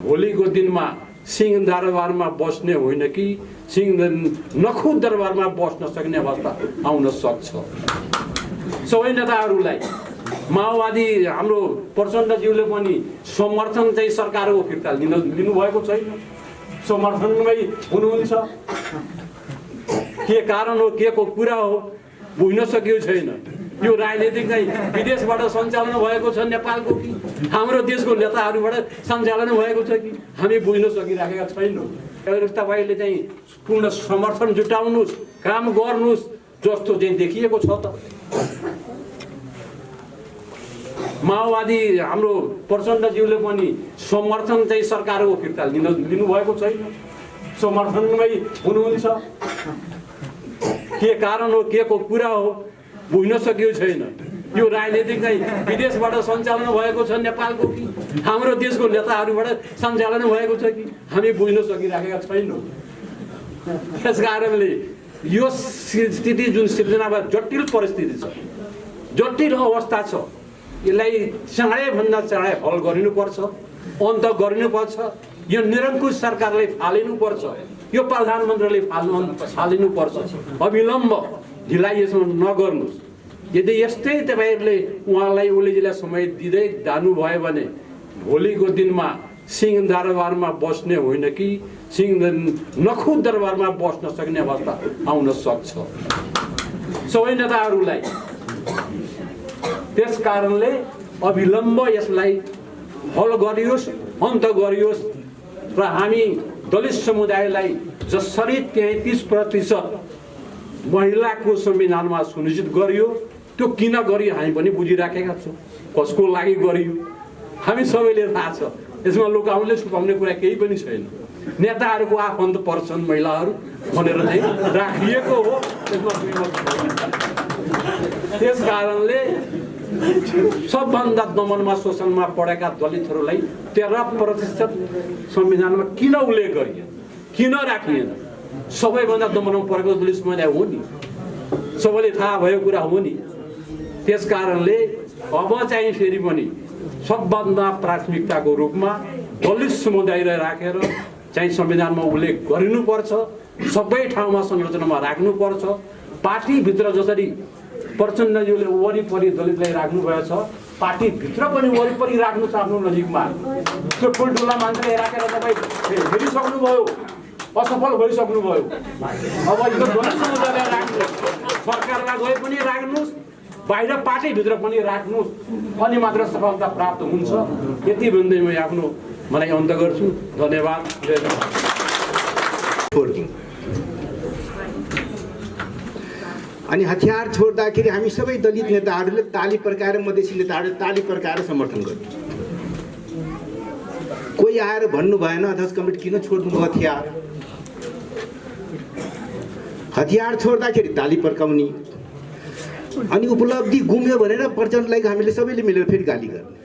भोलिको दिनमा सिंह दरबारमा बस्ने होइन कि सिंह नखु दरबारमा बस्न सक्ने अवस्था आउन सक्छ। सबै नेताहरूलाई माओवादी हाम्रो प्रचण्डज्यूले पनि समर्थन चाहिँ सरकारको फिर्ता लिनुभएको छैन, समर्थनमै हुनुहुन्छ। के कारण हो, के को कुरा हो बुझ्न सकिएको छैन। यो राजनीतिक चाहिँ विदेशबाट सञ्चालन भएको छ नेपालको कि हाम्रो देशको नेताहरूबाट सञ्चालन भएको छ कि हामी बुझ्न सकिराखेका छैनौँ। तपाईँले चाहिँ पूर्ण समर्थन जुटाउनुहोस्, काम गर्नुहोस् जस्तो चाहिँ देखिएको छ त। माओवादी हाम्रो प्रचण्डज्यूले पनि समर्थन चाहिँ सरकारको फिर्ता लिनुभएको छैन, समर्थनमै हुनुहुन्छ। के कारण हो, के को कुरा हो बुझ्न सकिएको छैन। यो राजनीतिक चाहिँ विदेशबाट सञ्चालन भएको छ नेपालको कि हाम्रो देशको नेताहरूबाट सञ्चालन भएको छ कि हामी बुझ्न सकिराखेका छैनौँ। त्यस कारणले यो स्थिति जुन सिर्जना भयो जटिल परिस्थिति छ, जटिल अवस्था छ, यसलाई चाँडैभन्दा चाँडै हल गरिनुपर्छ, अन्त गरिनुपर्छ। यो निरङ्कुश सरकारले फालिनुपर्छ, यो प्रधानमन्त्रीले फालिनुपर्छ। अविलम्ब ढिलाइ यसमा नगर्नुहोस्। यदि यस्तै तपाईँहरूले उहाँलाई ओलीजीलाई समय दिँदै जानुभयो भने भोलिको दिनमा सिंह दरबारमा बस्ने होइन कि सिंह नखु दरबारमा बस्न सक्ने अवस्था आउन सक्छ सबै नेताहरूलाई। त्यस कारणले अविलम्ब यसलाई हल गरियोस्, अन्त गरियोस् र हामी दलित समुदायलाई जसरी 33% महिलाको संविधानमा सुनिश्चित गरियो त्यो किन गरियो हामी पनि बुझिराखेका छौँ। कसको लागि गरियो हामी सबैले थाहा छ। यसमा लुकाउने छुपाउने कुरा केही पनि छैन। नेताहरूको आफन्त पर्छन् महिलाहरू भनेर चाहिँ राखिएको हो, त्यसमा दुई मत छैन। त्यस कारणले सबभन्दा दमनमा शोषणमा पढेका दलितहरूलाई 13% संविधानमा किन उल्लेख गरियो, किन राखिएन? सबैभन्दा दमनमा परेको दलित समुदाय हो नि, सबैले थाहा भएको कुरा हो नि। त्यस कारणले अब चाहिँ फेरि पनि सबभन्दा प्राथमिकताको रूपमा दलित समुदायलाई राखेर चाहिँ संविधानमा उल्लेख गरिनुपर्छ, सबै ठाउँमा संरचनामा राख्नुपर्छ। पार्टीभित्र जसरी प्रचण्डज्यूले वरिपरि दलितलाई राख्नुभएको छ, पार्टीभित्र पनि वरिपरि राख्नु छ आफ्नो नजिकमा। त्यो ठुल्ठुला मान्छेलाई राखेर तपाईँ हेरिसक्नुभयो, असफल भइसक्नुभयो। अब यो दलित समुदायलाई राख्नुहोस्, सरकारलाई गए पनि राख्नुहोस्, बाहिर पार्टीभित्र पनि राख्नुहोस्, अनि मात्र सफलता प्राप्त हुन्छ। यति भन्दै म आफ्नो मलाई अन्त गर्छु। धन्यवाद। अनि हतियार छोड्दाखेरि हामी सबै दलित नेताहरूले ताली पड्काएर, मधेसी नेताहरूले ताली पड्काएर समर्थन गर्यो। कोही आएर भन्नु भएन अध्यक्ष कमिटी किन छोड्नुभयो हतियार। हतियार छोड्दाखेरि ताली पड्काउने, अनि उपलब्धि गुम्यो भनेर प्रचण्डलाई हामीले सबैले मिलेर फेरि गाली गर्ने।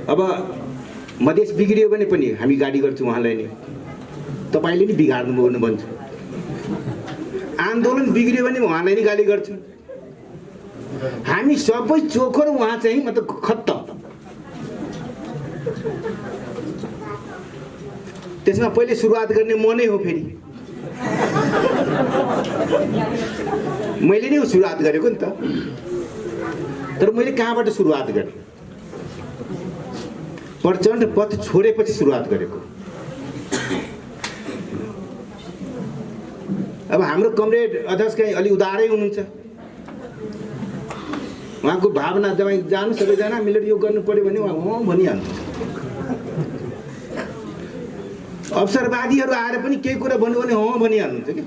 अब मधेस बिग्रियो भने पनि हामी गाली गर्छौँ उहाँलाई नै, तपाईँले नि बिगार्नु भन्छु। आन्दोलन बिग्रियो भने उहाँलाई नै गाली गर्छौँ। हामी सबै चोखो र उहाँ चाहिँ मतलब खत्तम। त्यसमा पहिले सुरुवात गर्ने म नै हो। फेरि मैले नै सुरुवात गरेको नि त, तर मैले कहाँबाट सुरुवात गरेँ? प्रचण्ड पथ छोडेपछि सुरुवात गरेको। अब हाम्रो कमरेड अध्यक्ष चाहिँ अलि उदारै हुनुहुन्छ। उहाँको भावना तपाईँ जानु सबैजना मिलेर यो गर्नु पर्यो भने उहाँ भनिहाल्नु। अवसरवादीहरू आएर पनि केही कुरा भन्नु भने भनिहाल्नुहुन्छ कि।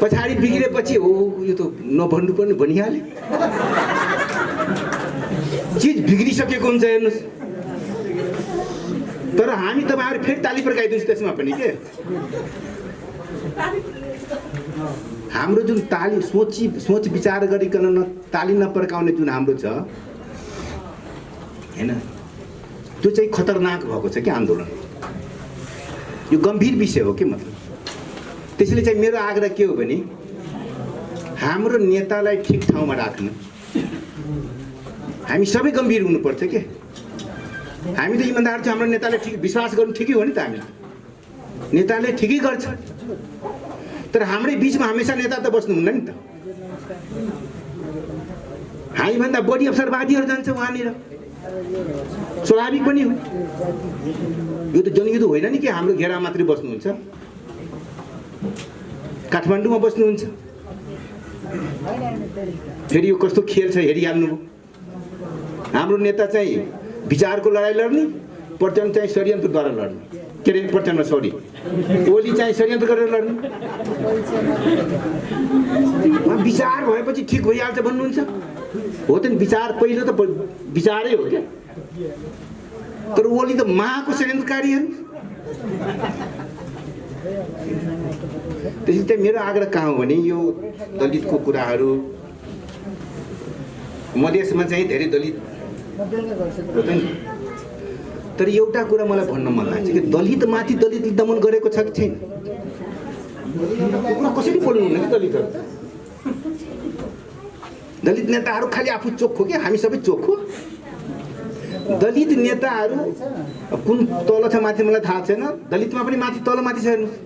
पछाडि बिग्रेपछि हो यो त नभन्नु पर्ने भनिहाले। चिज बिग्रिसकेको हुन्छ हेर्नुहोस्। तर हामी तपाईँहरू फेरि ताली पड्काइदिनुहोस् त्यसमा पनि के। हाम्रो जुन ताली सोच विचार गरिकन ताली नपड्काउने जुन हाम्रो छ हैन, त्यो चाहिँ खतरनाक भएको छ कि आन्दोलन। यो गम्भीर विषय हो कि मतलब त्यसैले चाहिँ मेरो आग्रह के हो भने हाम्रो नेतालाई ठिक ठाउँमा राख्नु। हामी सबै गम्भीर हुनुपर्छ के। हामी त इमानदार छौँ, हाम्रो नेताले ठिक विश्वास गर्नु ठिकै हो नि त। हामी नेताले ठिकै गर्छ, तर हाम्रै बिचमा हमेसा नेता त बस्नुहुन्न नि त। हामीभन्दा बढी अवसरवादीहरू जान्छ उहाँनिर, स्वाभाविक पनि हो। यो त जनयुद्ध होइन नि कि हाम्रो घेरा मात्रै बस्नुहुन्छ, काठमाडौँमा बस्नुहुन्छ। फेरि यो कस्तो खेल छ हेरिहाल्नुभयो। हाम्रो नेता चाहिँ विचारको लडाइँ लड्ने, प्रचण्ड चाहिँ षड्यन्त्रद्वारा लड्ने, के अरे प्रचण्ड सरी ओली चाहिँ षड्यन्त्र गरेर लड्ने। विचार भएपछि ठिक भइहाल्छ भन्नुहुन्छ, हो त नि। विचार पहिलो त विचारै हो क्या, तर ओली त महाको षड्यन्त्रकारीहरू। त्यसैले चाहिँ मेरो आग्रह कहाँ हो भने यो दलितको कुराहरू, मधेसमा चाहिँ धेरै दलित हो त नि। तर एउटा कुरा मलाई भन्न मन लाग्छ कि दलितमाथि दलितले दमन गरेको छ कि छैन? कुरा कसरी बोल्नुहुन्न कि दलितहरू? दलित नेताहरू खालि आफू चोखो के, हामी सबै चोखो? दलित नेताहरू कुन तल छ माथि मलाई थाहा छैन, दलितमा पनि माथि तल माथि छ हेर्नुहोस्।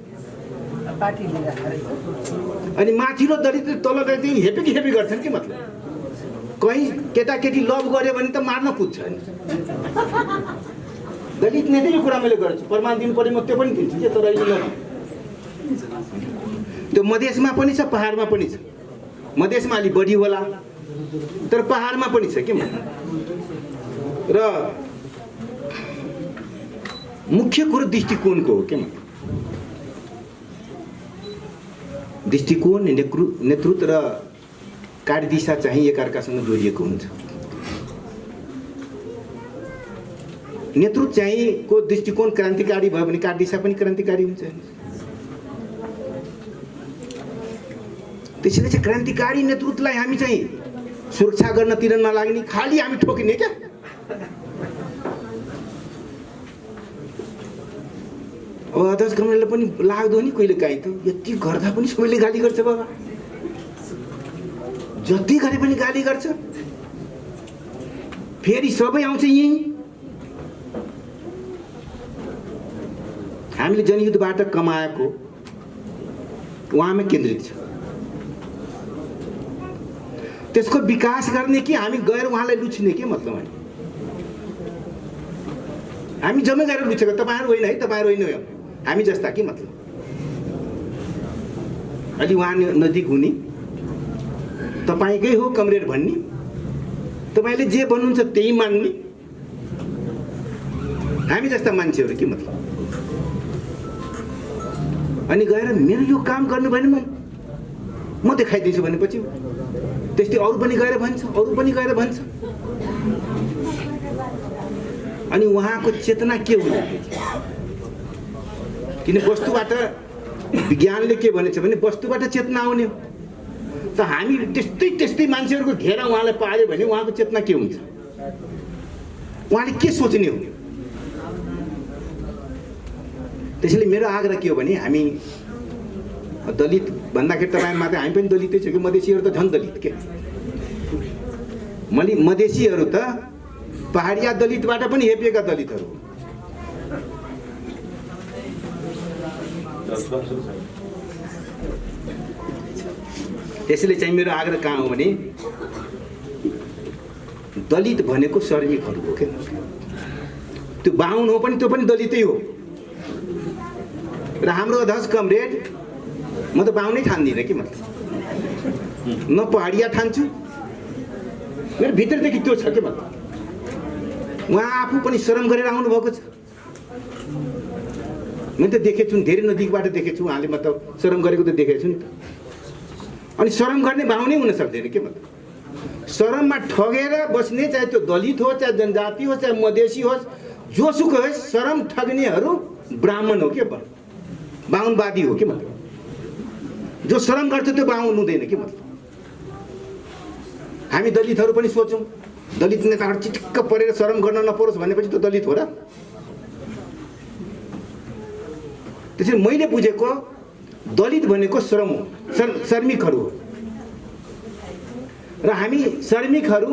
अनि माथिल्लो दलित तल चाहिँ हेपी हेपी गर्छन् कि। मतलब कहीँ केटाकेटी लभ गऱ्यो भने त मार्न कुद्छ। दलित नेतैको कुरा मैले गर्छु, प्रमाण दिनु पर्यो, म त्यो पनि दिन्छु कि। तर अहिले त्यो मधेसमा पनि छ, पहाडमा पनि छ। मधेसमा अलि बढी होला, तर पहाडमा पनि छ के। र मुख्य कुरो दृष्टिकोणको हो के। दृष्टिकोण, नेतृत्व र कार्यदिशा चाहिँ एकअर्कासँग जोडिएको हुन्छ। नेतृत्व चाहिँ को दृष्टिकोण क्रान्तिकारी भयो भने कार्यदिशा पनि क्रान्तिकारी हुन्छ। त्यसैले चाहिँ क्रान्तिकारी नेतृत्वलाई हामी चाहिँ सुरक्षा गर्नतिर नलाग्ने, खालि हामी ठोकिने क्या। अब अध्यक्ष कमरेडलाई पनि लाग्दो नि कहिले काहीँ त यति गर्दा पनि सबैले गाली गर्छ बाबा, जति गरे पनि गाली गर्छ। फेरि सबै आउँछ यहीँ। हामीले जनयुद्धबाट कमाएको उहाँमै केन्द्रित छ। त्यसको विकास गर्ने कि हामी गएर उहाँलाई लुच्ने के। मतलब हामी जम्मै गएर लुचेको, तपाईँहरू होइन है, तपाईँहरू होइन हो, हामी जस्ता के। मतलब अलि उहाँ नजिक हुने, तपाईँकै हो कमरेड भन्ने, तपाईँले जे भन्नुहुन्छ त्यही मान्ने, हामी जस्ता मान्छेहरू के। मतलब अनि गएर मेरो यो काम गर्नु भने म देखाइदिन्छु भनेपछि त्यस्तै अरू पनि गएर भन्छ, अरू पनि गएर भन्छ। अनि उहाँको चेतना के हुन्छ? किन वस्तुबाट विज्ञानले के भनेछ भने वस्तुबाट चेतना आउने हो। त हामी त्यस्तै मान्छेहरूको घेरा उहाँलाई पार्यो भने उहाँको चेतना के हुन्छ? उहाँले के सोच्ने हो? त्यसैले मेरो आग्रह के हो भने हामी दलित भन्दाखेरि तपाईँ मात्रै, हामी पनि दलितै छौँ कि। मधेसीहरू त झन् दलित के। मधेसीहरू त पहाडिया दलितबाट पनि हेपिएका दलितहरू हो। त्यसैले चाहिँ मेरो आग्रह कहाँ हो भने दलित भनेको श्रमिकहरू हो क्या। त्यो बाहुन हो पनि त्यो पनि दलितै हो। र हाम्रो अध्यक्ष कमरेड म त बाहुनै ठान्दिनँ कि। मतलब न पहाडिया ठान्छु, मेरो भित्रदेखि त्यो छ के। मतलब उहाँ आफू पनि श्रम गरेर आउनुभएको छ। मैले त देखेको छु, धेरै नजिकबाट देखेको छु। उहाँले मतलब श्रम गरेको त देखेको छु नि त। अनि श्रम गर्ने बाहुनै हुन सक्दैन के। मतलब श्रममा ठगेर बस्ने, चाहे त्यो दलित हो, चाहे जनजाति हो, चाहे मधेसी होस्, जोसुकै होस्, श्रम ठग्नेहरू ब्राह्मण हो के, बाहुनवादी हो के। मतलब जो श्रम गर्छ त्यो बाहुन हुँदैन के। मतलब हामी दलितहरू पनि सोचौँ, दलित नेताहरू चिटिक्क परेर श्रम गर्न नपरोस् भनेपछि त दलित हो र। त्यसैले मैले बुझेको दलित भनेको श्रम हो, श्रमिकहरू हो र हामी श्रमिकहरू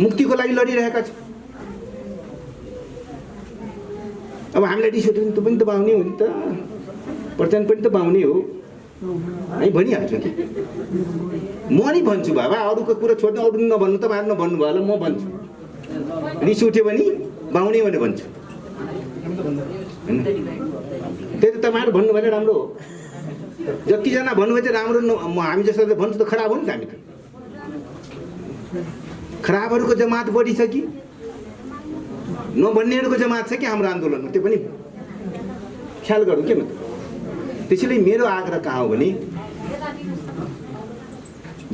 मुक्तिको लागि लडिरहेका छौँ। अब हामीलाई रिस उठ्यो भने त पनि त पाउने हो नि त, प्रचार पनि त पाउने हो, हामी भनिहाल्छौँ कि। म नि भन्छु बाबा, अरूको कुरा छोड्नु, अरू नभन्नु, तपाईँहरू नभन्नु भयो होला, म भन्छु। रिस उठ्यो भने बाहुने भने भन्छु, होइन? त्यही त तपाईँहरू भन्नु भने राम्रो हो। जतिजना भन्नुभयो चाहिँ राम्रो, हामी जसरी भन्छु त खराब हो नि त। हामी त खराबहरूको जमात बढी छ कि नभन्नेहरूको जमात छ कि हाम्रो आन्दोलनमा, त्यो पनि ख्याल गरौँ के। मतलब त्यसैले मेरो आग्रह कहाँ हो भने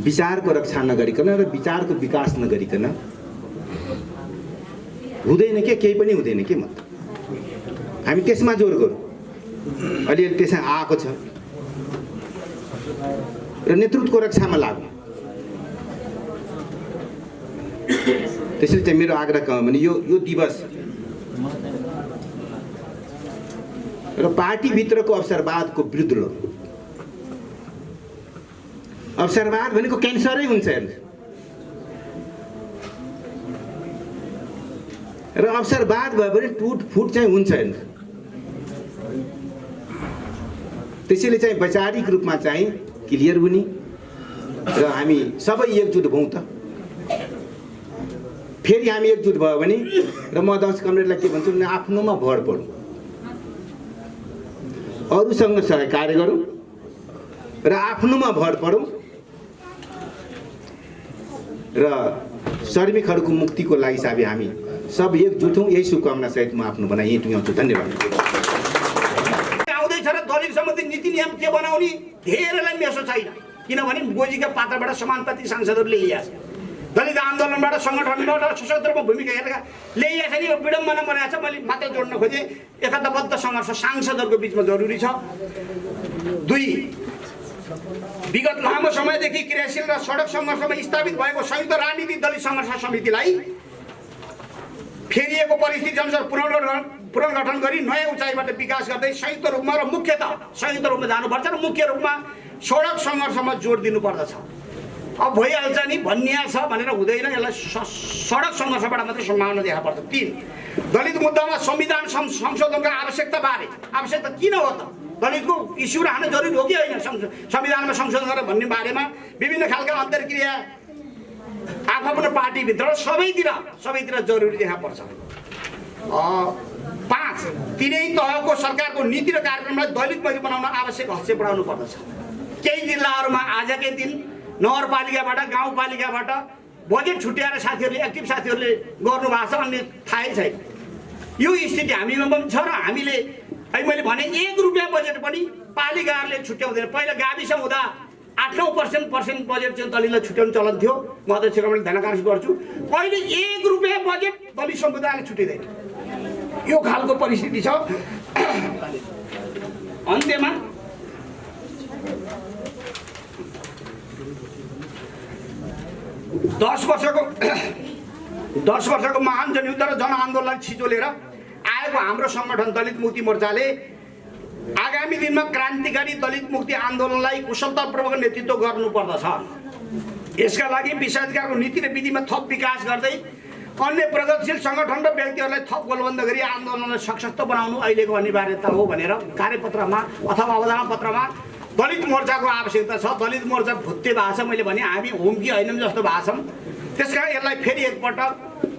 विचारको रक्षा नगरिकन र विचारको विकास नगरिकन हुँदैन के, केही पनि हुँदैन के। मतलब हामी त्यसमा जोड गरौँ। अलिअलि त्यसमा आएको छ र नेतृत्वको रक्षामा लाग्नु। त्यसैले चाहिँ मेरो आग्रह कहाँ हो भने यो दिवस र पार्टीभित्रको अवसरवादको विरुद्ध लड्नु। अवसरवाद भनेको क्यान्सरै हुन्छ हेर्नु, र अवसरवाद भयो भने टुटफुट चाहिँ हुन्छ हेर्नु। त्यसैले चाहिँ वैचारिक रूपमा चाहिँ क्लियर हुने र हामी सबै एकजुट भौँ त। फेरि हामी एकजुट भयो भने र म अध्यक्ष कमरेडलाई के भन्छु भने आफ्नोमा भर परौँ, अरूसँग सहकार्य गरौँ र आफ्नोमा भर परौँ र श्रमिकहरूको मुक्तिको लागि साबी हामी सब एकजुट हौँ। यही शुभकामना सहित म आफ्नो भनाइ यहीँ टुङ्ग्याउँछु। धन्यवाद। आउँदैछ र दलित सम्बन्धी नीति नियम के बनाउने धेरैलाई मेसो छैन, किनभने गोजीका पात्रबाट समानुपातिक सांसदहरूले ल्याएछ। दलित आन्दोलनबाट सङ्गठनबाट सशस्त्रमा भूमिका हेरेका ल्याइएको छ नि। यो विडम्बना बनाएको छ। मैले मात्र जोड्न खोजेँ एकताबद्ध सङ्घर्ष सांसदहरूको बिचमा जरुरी छ। 2, विगत लामो समयदेखि क्रियाशील र सडक सङ्घर्षमा स्थापित भएको संयुक्त राजनीतिक दलित सङ्घर्ष समितिलाई फेरिएको परिस्थिति अनुसार पुनर्गठन गरी नयाँ उचाइबाट विकास गर्दै संयुक्त रूपमा र मुख्यतः संयुक्त रूपमा जानुपर्छ र मुख्य रूपमा सडक सङ्घर्षमा जोड दिनुपर्दछ। अब भइहाल्छ नि भनिया छ भनेर हुँदैन। यसलाई सडक सङ्घर्षबाट मात्रै सम्भावना देखा पर्छ। 3, दलित मुद्दामा संविधान संशोधनका आवश्यकता किन हो त? दलितको इस्यु राख्न जरुरी हो कि होइन? संविधानमा संशोधन गरेर भन्ने बारेमा विभिन्न खालका अन्तर्क्रिया आफ्नो पार्टीभित्र सबैतिर जरुरी देखा पर्छ। 5, तिनै तहको सरकारको नीति र कार्यक्रमलाई दलितमय बनाउन आवश्यक हस्तक्षेप बढाउनु पर्दछ। केही जिल्लाहरूमा आजकै दिन नगरपालिकाबाट गाउँपालिकाबाट बजेट छुट्याएर साथीहरूले एक्टिभ साथीहरूले गर्नुभएको छ, अन्य थाहै छैन। यो स्थिति हामीमा पनि छ र हामीले अहिले मैले भने 1 रुपियाँ बजेट पनि पालिकाहरूले छुट्याउँदैन। पहिला गाविस हुँदा 8-9% बजेट चाहिँ दलितलाई छुट्याउनु चलन थियो। म अध्यक्ष कमरेडले ध्यान आकर्षित गर्छु। अहिले 1 रुपियाँ बजेट दलित समुदायले छुटिँदैन। यो खालको परिस्थिति छ। अन्त्यमा 10 वर्षको महान जनयुद्ध र जनआन्दोलनलाई छिचोलेर आएको हाम्रो सङ्गठन दलित मुक्ति मोर्चाले आगामी दिनमा क्रान्तिकारी दलित मुक्ति आन्दोलनलाई कुशलतापूर्वक नेतृत्व गर्नुपर्दछ। यसका लागि विशेषाधिकारको नीति र विधिमा थप विकास गर्दै अन्य प्रगतिशील सङ्गठन र व्यक्तिहरूलाई थप गोलबन्द गरी आन्दोलनलाई सशक्त बनाउनु अहिलेको अनिवार्यता हो भनेर कार्यपत्रमा अथवा अवधारणा पत्रमा दलित मोर्चाको आवश्यकता छ। दलित मोर्चा भुत्ते भएको छ। मैले भने हामी होम कि होइनौँ जस्तो भएको छौँ। त्यसकारण यसलाई फेरि एकपटक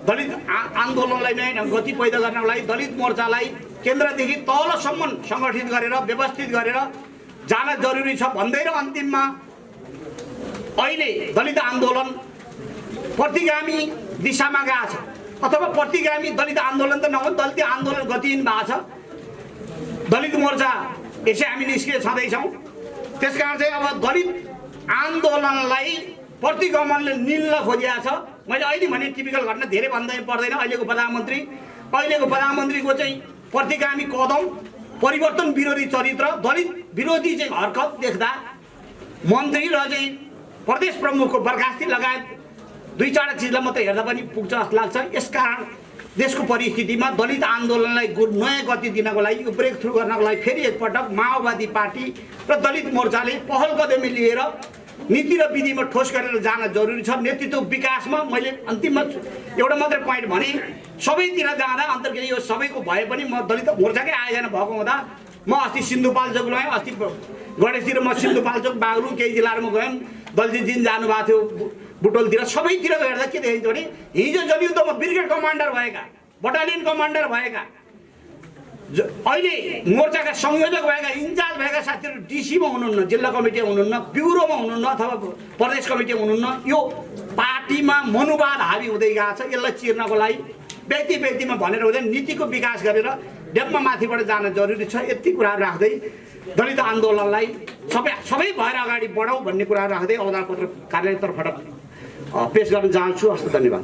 दलित आन्दोलनलाई नयाँ गति पैदा गर्नको लागि दलित मोर्चालाई केन्द्रदेखि तलसम्म सङ्गठित गरेर व्यवस्थित गरेर जान जरुरी छ भन्दै र अन्तिममा अहिले दलित आन्दोलन प्रतिगामी दिशामा गएको छ अथवा प्रतिगामी दलित आन्दोलन त नहो, दलित आन्दोलन गतिहीन भएको छ। दलित मोर्चा यसै हामी निष्क्रिय छँदैछौँ। त्यसकारण चाहिँ अब दलित आन्दोलनलाई प्रतिगमनले निल्न खोजिएको छ। मैले अहिले भने टिपिकल घटना धेरै भन्दै पर्दैन। अहिलेको प्रधानमन्त्रीको चाहिँ प्रतिगामी कदम, परिवर्तन विरोधी चरित्र, दलित विरोधी चाहिँ हरकत देख्दा मन्त्री र चाहिँ प्रदेश प्रमुखको बर्खास्ती लगायत 2-4 चिजलाई मात्रै हेर्दा पनि पुग्छ जस्तो लाग्छ। यसकारण देशको परिस्थितिमा दलित आन्दोलनलाई नयाँ गति दिनको लागि यो ब्रेक थ्रु गर्नको लागि फेरि एकपटक माओवादी पार्टी र दलित मोर्चाले पहल कदमी लिएर नीति र विधिमा ठोस गरेर जान जरुरी छ। नेतृत्व विकासमा मैले अन्तिममा एउटा मात्रै पोइन्ट भने, सबैतिर जाँदा अन्तर्गत यो सबैको भए पनि म दलित मोर्चाकै आयोजना भएको हुँदा म अस्ति सिन्धुपाल्चोक गएँ, अस्ति गणेशतिर म सिन्धुपाल्चोक बागलुङ केही जिल्लाहरूमा गयौँ, दलजी जिन जानुभएको थियो बुटोलतिर, सबैतिर हेर्दा के देखिन्छ भने हिजो जनयुद्धमा ब्रिगेड कमान्डर भएका, बटालियन कमान्डर भएका, अहिले मोर्चाका संयोजक भएका, इन्चार्ज भएका साथीहरू डिसीमा हुनुहुन्न, जिल्ला कमिटीमा हुनुहुन्न, ब्युरोमा हुनुहुन्न अथवा प्रदेश कमिटीमा हुनुहुन्न। यो पार्टीमा मनोवाद हावी हुँदै गएको छ। यसलाई चिर्नको लागि व्यक्तिमा भनेर हुँदैन, नीतिको विकास गरेर डेपमा माथिबाट जान जरुरी छ। यति कुराहरू राख्दै दलित आन्दोलनलाई सबै भएर अगाडि बढाउँ भन्ने कुराहरू राख्दै अवधान पत्र कार्यालयतर्फबाट पेश गर्न चाहन्छु। हस्त, धन्यवाद।